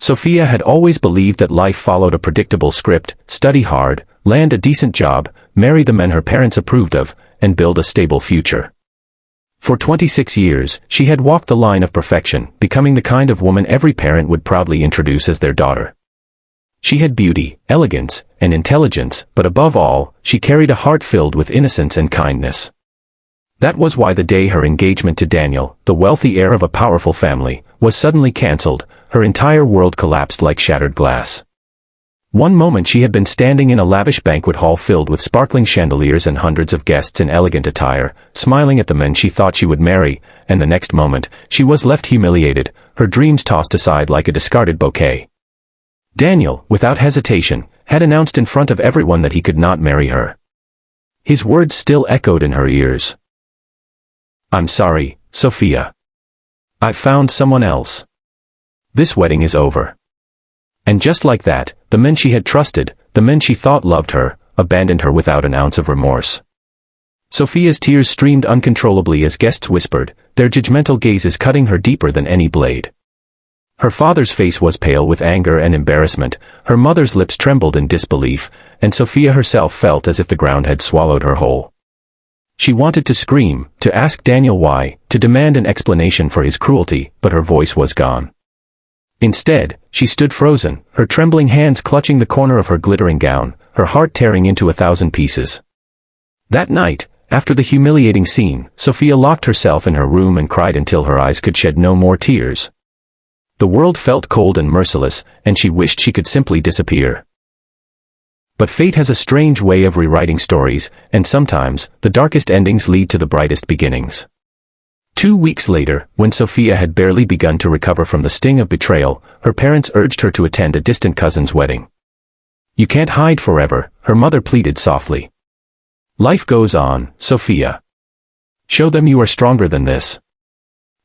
Sophia had always believed that life followed a predictable script: study hard, land a decent job, marry the men her parents approved of, and build a stable future. For 26 years, she had walked the line of perfection, becoming the kind of woman every parent would proudly introduce as their daughter. She had beauty, elegance, and intelligence, but above all, she carried a heart filled with innocence and kindness. That was why the day her engagement to Daniel, the wealthy heir of a powerful family, was suddenly cancelled, her entire world collapsed like shattered glass. One moment she had been standing in a lavish banquet hall filled with sparkling chandeliers and hundreds of guests in elegant attire, smiling at the men she thought she would marry, and the next moment, she was left humiliated, her dreams tossed aside like a discarded bouquet. Daniel, without hesitation, had announced in front of everyone that he could not marry her. His words still echoed in her ears. "I'm sorry, Sophia. I've found someone else. This wedding is over." And just like that, the men she had trusted, the men she thought loved her, abandoned her without an ounce of remorse. Sophia's tears streamed uncontrollably as guests whispered, their judgmental gazes cutting her deeper than any blade. Her father's face was pale with anger and embarrassment, her mother's lips trembled in disbelief, and Sophia herself felt as if the ground had swallowed her whole. She wanted to scream, to ask Daniel why, to demand an explanation for his cruelty, but her voice was gone. Instead, she stood frozen, her trembling hands clutching the corner of her glittering gown, her heart tearing into 1,000 pieces. That night, after the humiliating scene, Sophia locked herself in her room and cried until her eyes could shed no more tears. The world felt cold and merciless, and she wished she could simply disappear. But fate has a strange way of rewriting stories, and sometimes, the darkest endings lead to the brightest beginnings. 2 weeks later, when Sophia had barely begun to recover from the sting of betrayal, her parents urged her to attend a distant cousin's wedding. "You can't hide forever," her mother pleaded softly. "Life goes on, Sophia. Show them you are stronger than this."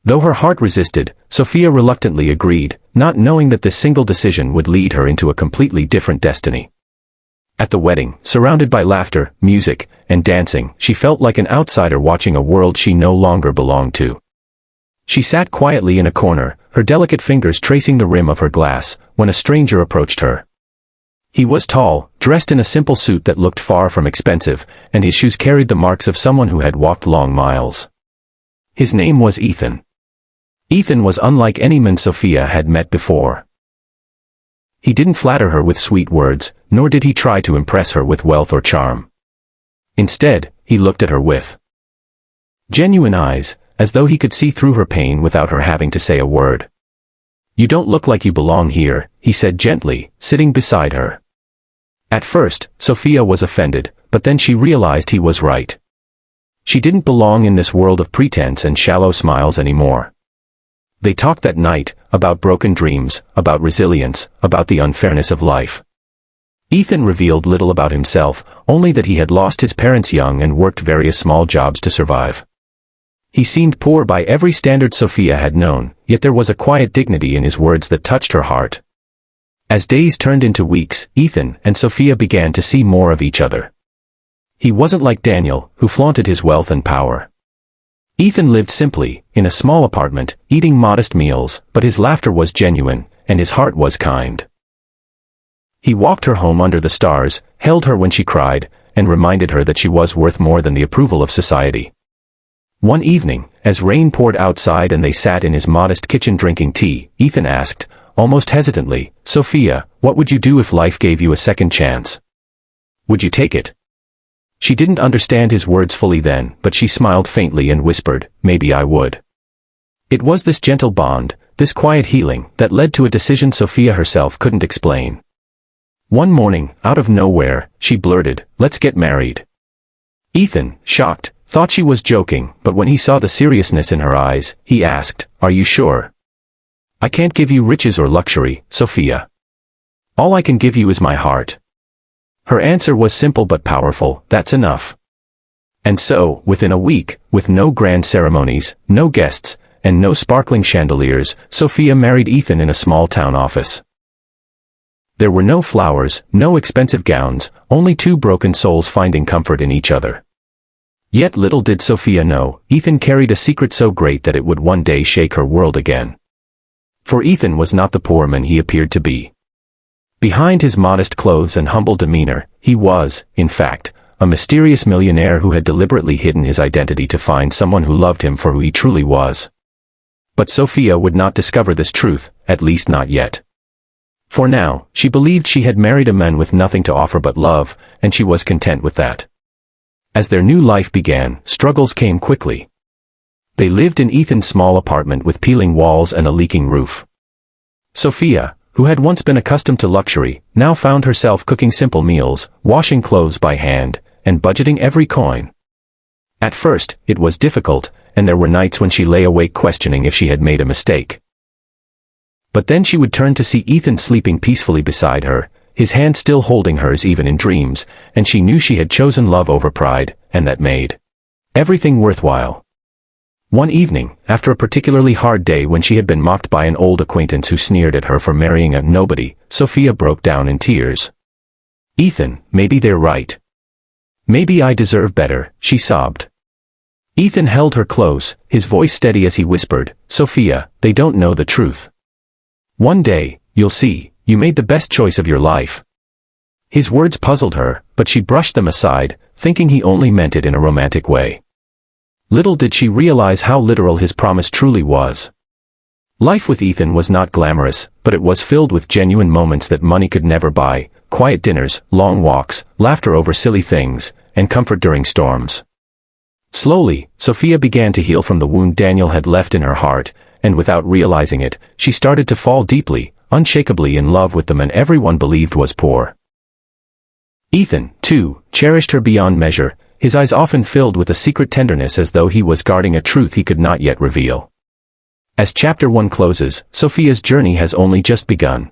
Though her heart resisted, Sophia reluctantly agreed, not knowing that this single decision would lead her into a completely different destiny. At the wedding, surrounded by laughter, music, and dancing, she felt like an outsider watching a world she no longer belonged to. She sat quietly in a corner, her delicate fingers tracing the rim of her glass, when a stranger approached her. He was tall, dressed in a simple suit that looked far from expensive, and his shoes carried the marks of someone who had walked long miles. His name was Ethan. Ethan was unlike any man Sophia had met before. He didn't flatter her with sweet words, nor did he try to impress her with wealth or charm. Instead, he looked at her with genuine eyes, as though he could see through her pain without her having to say a word. "You don't look like you belong here," he said gently, sitting beside her. At first, Sophia was offended, but then she realized he was right. She didn't belong in this world of pretense and shallow smiles anymore. They talked that night, about broken dreams, about resilience, about the unfairness of life. Ethan revealed little about himself, only that he had lost his parents young and worked various small jobs to survive. He seemed poor by every standard Sophia had known, yet there was a quiet dignity in his words that touched her heart. As days turned into weeks, Ethan and Sophia began to see more of each other. He wasn't like Daniel, who flaunted his wealth and power. Ethan lived simply, in a small apartment, eating modest meals, but his laughter was genuine, and his heart was kind. He walked her home under the stars, held her when she cried, and reminded her that she was worth more than the approval of society. One evening, as rain poured outside and they sat in his modest kitchen drinking tea, Ethan asked, almost hesitantly, "Sophia, what would you do if life gave you a second chance? Would you take it?" She didn't understand his words fully then, but she smiled faintly and whispered, "Maybe I would." It was this gentle bond, this quiet healing, that led to a decision Sophia herself couldn't explain. One morning, out of nowhere, she blurted, "Let's get married." Ethan, shocked, thought she was joking, but when he saw the seriousness in her eyes, he asked, "Are you sure?" "I can't give you riches or luxury, Sophia. All I can give you is my heart." Her answer was simple but powerful, "That's enough." And so, within a week, with no grand ceremonies, no guests, and no sparkling chandeliers, Sophia married Ethan in a small town office. There were no flowers, no expensive gowns, only two broken souls finding comfort in each other. Yet little did Sophia know, Ethan carried a secret so great that it would one day shake her world again. For Ethan was not the poor man he appeared to be. Behind his modest clothes and humble demeanor, he was, in fact, a mysterious millionaire who had deliberately hidden his identity to find someone who loved him for who he truly was. But Sophia would not discover this truth, at least not yet. For now, she believed she had married a man with nothing to offer but love, and she was content with that. As their new life began, struggles came quickly. They lived in Ethan's small apartment with peeling walls and a leaking roof. Sophia, who had once been accustomed to luxury, now found herself cooking simple meals, washing clothes by hand, and budgeting every coin. At first, it was difficult, and there were nights when she lay awake questioning if she had made a mistake. But then she would turn to see Ethan sleeping peacefully beside her, his hand still holding hers even in dreams, and she knew she had chosen love over pride, and that made everything worthwhile. One evening, after a particularly hard day when she had been mocked by an old acquaintance who sneered at her for marrying a nobody, Sophia broke down in tears. "Ethan, maybe they're right. Maybe I deserve better," she sobbed. Ethan held her close, his voice steady as he whispered, "Sophia, they don't know the truth. One day, you'll see, you made the best choice of your life." His words puzzled her, but she brushed them aside, thinking he only meant it in a romantic way. Little did she realize how literal his promise truly was. Life with Ethan was not glamorous, but it was filled with genuine moments that money could never buy: quiet dinners, long walks, laughter over silly things, and comfort during storms. Slowly, Sophia began to heal from the wound Daniel had left in her heart, and without realizing it, she started to fall deeply, unshakably in love with the man everyone believed was poor. Ethan, too, cherished her beyond measure, his eyes often filled with a secret tenderness as though he was guarding a truth he could not yet reveal. As Chapter 1 closes, Sophia's journey has only just begun.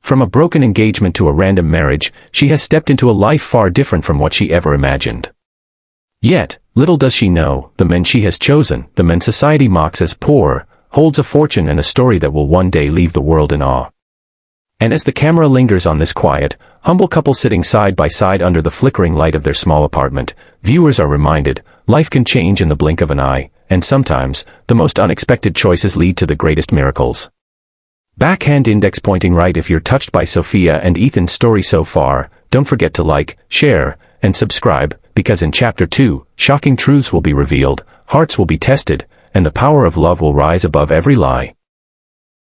From a broken engagement to a random marriage, she has stepped into a life far different from what she ever imagined. Yet, little does she know, the man she has chosen, the man society mocks as poor, holds a fortune and a story that will one day leave the world in awe. And as the camera lingers on this quiet, humble couple sitting side by side under the flickering light of their small apartment, viewers are reminded, life can change in the blink of an eye, and sometimes, the most unexpected choices lead to the greatest miracles. Backhand index pointing right if you're touched by Sophia and Ethan's story so far. Don't forget to like, share, and subscribe, because in Chapter 2, shocking truths will be revealed, hearts will be tested, and the power of love will rise above every lie.